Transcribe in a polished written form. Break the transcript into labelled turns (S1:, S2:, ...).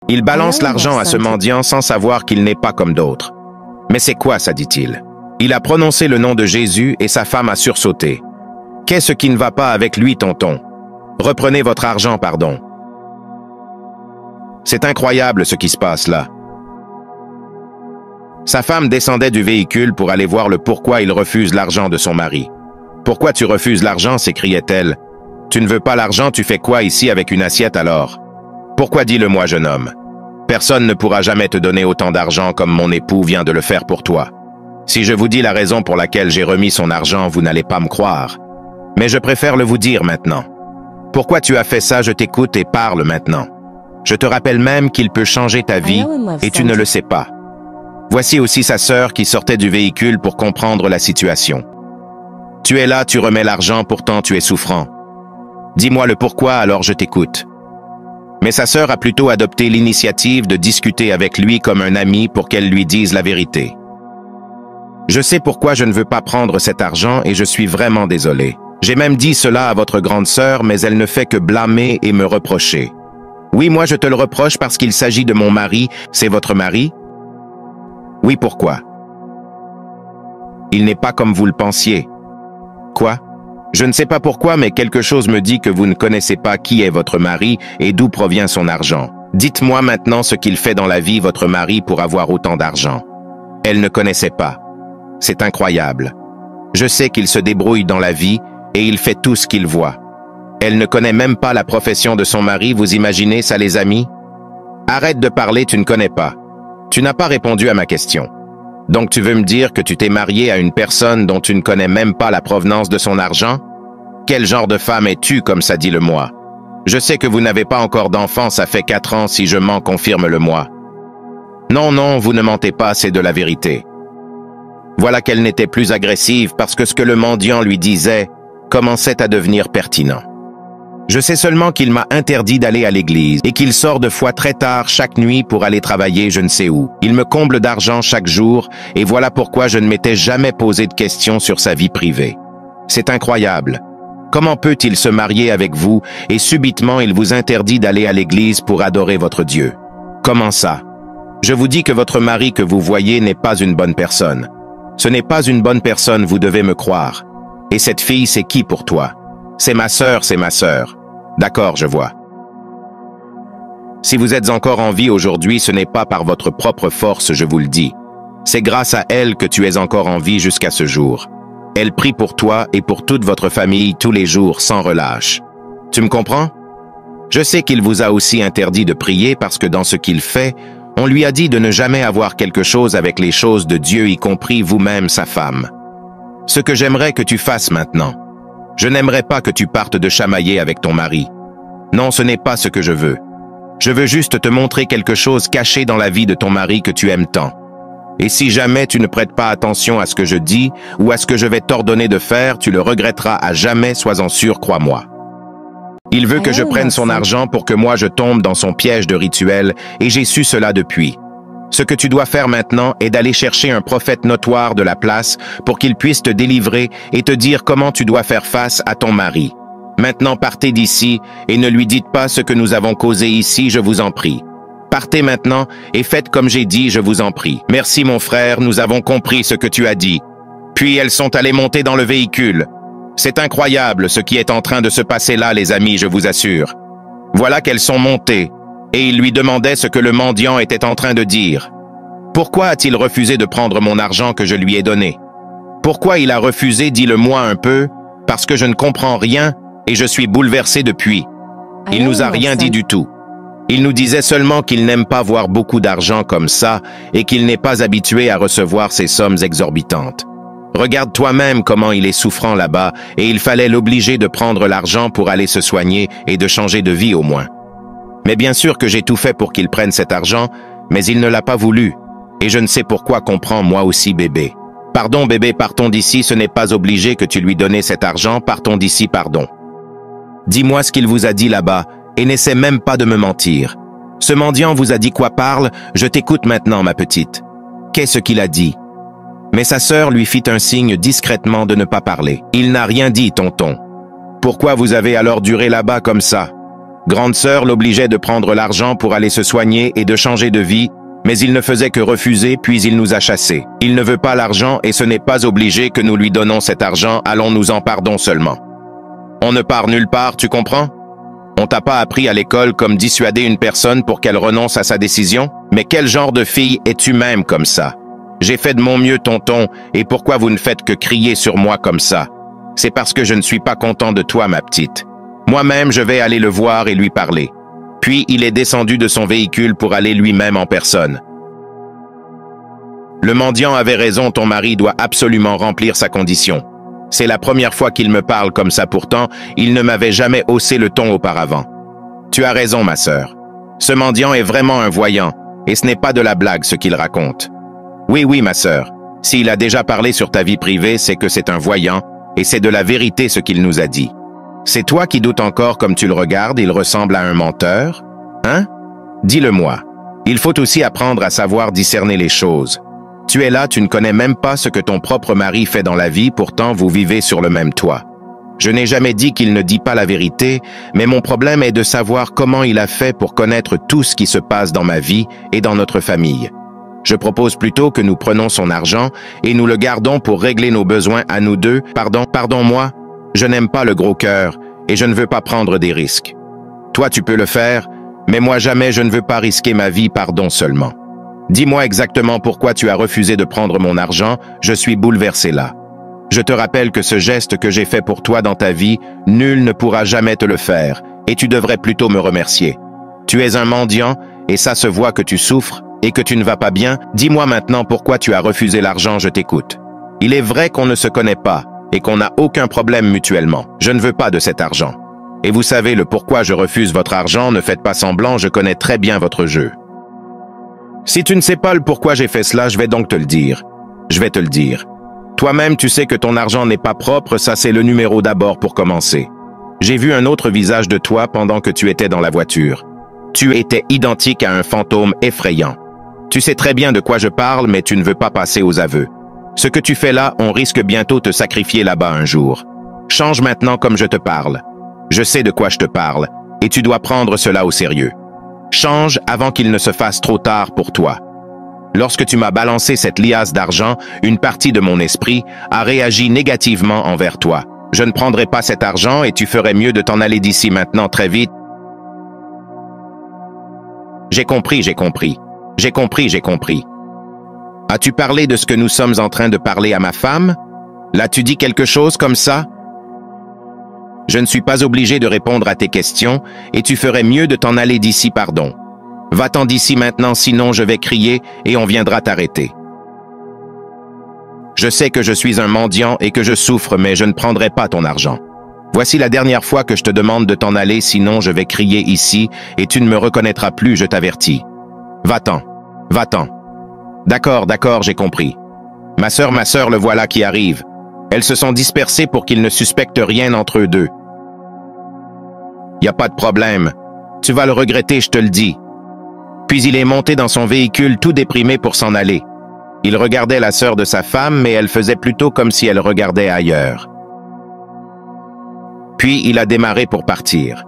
S1: Il balance l'argent à ce mendiant sans savoir qu'il n'est pas comme d'autres. Mais c'est quoi ça, dit-il? Il a prononcé le nom de Jésus et sa femme a sursauté. Qu'est-ce qui ne va pas avec lui, tonton? Reprenez votre argent, pardon. C'est incroyable ce qui se passe là. Sa femme descendait du véhicule pour aller voir le pourquoi il refuse l'argent de son mari. « Pourquoi tu refuses l'argent ?» s'écriait-elle. « Tu ne veux pas l'argent, tu fais quoi ici avec une assiette alors? Pourquoi dis-le-moi, jeune homme? Personne ne pourra jamais te donner autant d'argent comme mon époux vient de le faire pour toi. Si je vous dis la raison pour laquelle j'ai remis son argent, vous n'allez pas me croire. Mais je préfère le vous dire maintenant. Pourquoi tu as fait ça? Je t'écoute et parle maintenant. Je te rappelle même qu'il peut changer ta vie et tu ne le sais pas. Voici aussi sa sœur qui sortait du véhicule pour comprendre la situation. Tu es là, tu remets l'argent, pourtant tu es souffrant. Dis-moi le pourquoi, alors je t'écoute. Mais sa sœur a plutôt adopté l'initiative de discuter avec lui comme un ami pour qu'elle lui dise la vérité. Je sais pourquoi je ne veux pas prendre cet argent et je suis vraiment désolé. J'ai même dit cela à votre grande sœur, mais elle ne fait que blâmer et me reprocher. Oui, moi je te le reproche parce qu'il s'agit de mon mari. C'est votre mari? Oui, pourquoi? Il n'est pas comme vous le pensiez. Quoi? Je ne sais pas pourquoi, mais quelque chose me dit que vous ne connaissez pas qui est votre mari et d'où provient son argent. Dites-moi maintenant ce qu'il fait dans la vie, votre mari, pour avoir autant d'argent. Elle ne connaissait pas. C'est incroyable. Je sais qu'il se débrouille dans la vie et il fait tout ce qu'il voit. Elle ne connaît même pas la profession de son mari, vous imaginez ça, les amis? Arrête de parler, tu ne connais pas. Tu n'as pas répondu à ma question. Donc tu veux me dire que tu t'es marié à une personne dont tu ne connais même pas la provenance de son argent? Quel genre de femme es-tu, comme ça dit le moi? Je sais que vous n'avez pas encore d'enfant, ça fait 4 ans, si je mens, confirme-le moi. Non, non, vous ne mentez pas, c'est de la vérité. Voilà qu'elle n'était plus agressive parce que ce que le mendiant lui disait commençait à devenir pertinent. Je sais seulement qu'il m'a interdit d'aller à l'église et qu'il sort 2 fois très tard chaque nuit pour aller travailler je ne sais où. Il me comble d'argent chaque jour et voilà pourquoi je ne m'étais jamais posé de questions sur sa vie privée. C'est incroyable. Comment peut-il se marier avec vous et subitement il vous interdit d'aller à l'église pour adorer votre Dieu? Comment ça? Je vous dis que votre mari que vous voyez n'est pas une bonne personne. Ce n'est pas une bonne personne, vous devez me croire. Et cette fille, c'est qui pour toi? C'est ma sœur, c'est ma sœur. D'accord, je vois. Si vous êtes encore en vie aujourd'hui, ce n'est pas par votre propre force, je vous le dis. C'est grâce à elle que tu es encore en vie jusqu'à ce jour. Elle prie pour toi et pour toute votre famille tous les jours sans relâche. Tu me comprends? Je sais qu'il vous a aussi interdit de prier parce que dans ce qu'il fait, on lui a dit de ne jamais avoir quelque chose avec les choses de Dieu, y compris vous-même, sa femme. Ce que j'aimerais que tu fasses maintenant, je n'aimerais pas que tu partes de chamailler avec ton mari. Non, ce n'est pas ce que je veux. Je veux juste te montrer quelque chose caché dans la vie de ton mari que tu aimes tant. Et si jamais tu ne prêtes pas attention à ce que je dis ou à ce que je vais t'ordonner de faire, tu le regretteras à jamais, sois-en sûr, crois-moi. Il veut que je prenne son argent pour que moi je tombe dans son piège de rituel et j'ai su cela depuis. Ce que tu dois faire maintenant est d'aller chercher un prophète notoire de la place pour qu'il puisse te délivrer et te dire comment tu dois faire face à ton mari. Maintenant partez d'ici et ne lui dites pas ce que nous avons causé ici, je vous en prie. Partez maintenant et faites comme j'ai dit, je vous en prie. Merci mon frère, nous avons compris ce que tu as dit. Puis elles sont allées monter dans le véhicule. C'est incroyable ce qui est en train de se passer là, les amis, je vous assure. Voilà qu'elles sont montées. Et il lui demandait ce que le mendiant était en train de dire. Pourquoi a-t-il refusé de prendre mon argent que je lui ai donné? Pourquoi il a refusé, dis-le-moi un peu, parce que je ne comprends rien et je suis bouleversé depuis. Il nous a rien dit du tout. Il nous disait seulement qu'il n'aime pas voir beaucoup d'argent comme ça et qu'il n'est pas habitué à recevoir ces sommes exorbitantes. Regarde toi-même comment il est souffrant là-bas et il fallait l'obliger de prendre l'argent pour aller se soigner et de changer de vie au moins. Mais bien sûr que j'ai tout fait pour qu'il prenne cet argent, mais il ne l'a pas voulu. Et je ne sais pourquoi comprends moi aussi bébé. Pardon bébé, partons d'ici, ce n'est pas obligé que tu lui donnes cet argent, partons d'ici, pardon. Dis-moi ce qu'il vous a dit là-bas, et n'essaie même pas de me mentir. Ce mendiant vous a dit quoi? Parle, je t'écoute maintenant ma petite. Qu'est-ce qu'il a dit? Mais sa sœur lui fit un signe discrètement de ne pas parler. Il n'a rien dit, tonton. Pourquoi vous avez alors duré là-bas comme ça? Grande sœur l'obligeait de prendre l'argent pour aller se soigner et de changer de vie, mais il ne faisait que refuser, puis il nous a chassés. Il ne veut pas l'argent et ce n'est pas obligé que nous lui donnons cet argent, allons-nous-en pardon seulement. On ne part nulle part, tu comprends? On t'a pas appris à l'école comme dissuader une personne pour qu'elle renonce à sa décision? Mais quel genre de fille es-tu même comme ça? J'ai fait de mon mieux, tonton, et pourquoi vous ne faites que crier sur moi comme ça? C'est parce que je ne suis pas content de toi, ma petite. Moi-même, je vais aller le voir et lui parler. Puis, il est descendu de son véhicule pour aller lui-même en personne. Le mendiant avait raison, ton mari doit absolument remplir sa condition. C'est la première fois qu'il me parle comme ça, pourtant, il ne m'avait jamais haussé le ton auparavant. Tu as raison, ma sœur. Ce mendiant est vraiment un voyant, et ce n'est pas de la blague ce qu'il raconte. Oui, ma sœur, s'il a déjà parlé sur ta vie privée, c'est que c'est un voyant, et c'est de la vérité ce qu'il nous a dit. C'est toi qui doutes encore comme tu le regardes, il ressemble à un menteur? Hein? Dis-le-moi. Il faut aussi apprendre à savoir discerner les choses. Tu es là, tu ne connais même pas ce que ton propre mari fait dans la vie, pourtant vous vivez sur le même toit. Je n'ai jamais dit qu'il ne dit pas la vérité, mais mon problème est de savoir comment il a fait pour connaître tout ce qui se passe dans ma vie et dans notre famille. Je propose plutôt que nous prenons son argent et nous le gardons pour régler nos besoins à nous deux. Pardon-moi, je n'aime pas le gros cœur et je ne veux pas prendre des risques. Toi, tu peux le faire, mais moi jamais je ne veux pas risquer ma vie, pardon seulement. Dis-moi exactement pourquoi tu as refusé de prendre mon argent, je suis bouleversé là. Je te rappelle que ce geste que j'ai fait pour toi dans ta vie, nul ne pourra jamais te le faire, et tu devrais plutôt me remercier. Tu es un mendiant, et ça se voit que tu souffres, et que tu ne vas pas bien. Dis-moi maintenant pourquoi tu as refusé l'argent, je t'écoute. Il est vrai qu'on ne se connaît pas, et qu'on n'a aucun problème mutuellement. Je ne veux pas de cet argent. Et vous savez le pourquoi je refuse votre argent, ne faites pas semblant, je connais très bien votre jeu. Si tu ne sais pas le pourquoi j'ai fait cela, je vais donc te le dire. Je vais te le dire. Toi-même, tu sais que ton argent n'est pas propre, ça c'est le numéro d'abord pour commencer. J'ai vu un autre visage de toi pendant que tu étais dans la voiture. Tu étais identique à un fantôme effrayant. Tu sais très bien de quoi je parle, mais tu ne veux pas passer aux aveux. Ce que tu fais là, on risque bientôt de te sacrifier là-bas un jour. Change maintenant comme je te parle. Je sais de quoi je te parle, et tu dois prendre cela au sérieux. Change avant qu'il ne se fasse trop tard pour toi. Lorsque tu m'as balancé cette liasse d'argent, une partie de mon esprit a réagi négativement envers toi. Je ne prendrai pas cet argent et tu ferais mieux de t'en aller d'ici maintenant très vite. J'ai compris. As-tu parlé de ce que nous sommes en train de parler à ma femme? L'as-tu dit quelque chose comme ça? Je ne suis pas obligé de répondre à tes questions et tu ferais mieux de t'en aller d'ici, pardon. Va-t'en d'ici maintenant, sinon je vais crier et on viendra t'arrêter. Je sais que je suis un mendiant et que je souffre, mais je ne prendrai pas ton argent. Voici la dernière fois que je te demande de t'en aller, sinon je vais crier ici et tu ne me reconnaîtras plus, je t'avertis. Va-t'en. D'accord, j'ai compris. Ma sœur, le voilà qui arrive. Elles se sont dispersées pour qu'ils ne suspectent rien entre eux deux. Y a pas de problème. Tu vas le regretter, je te le dis. Puis il est monté dans son véhicule tout déprimé pour s'en aller. Il regardait la sœur de sa femme, mais elle faisait plutôt comme si elle regardait ailleurs. Puis il a démarré pour partir.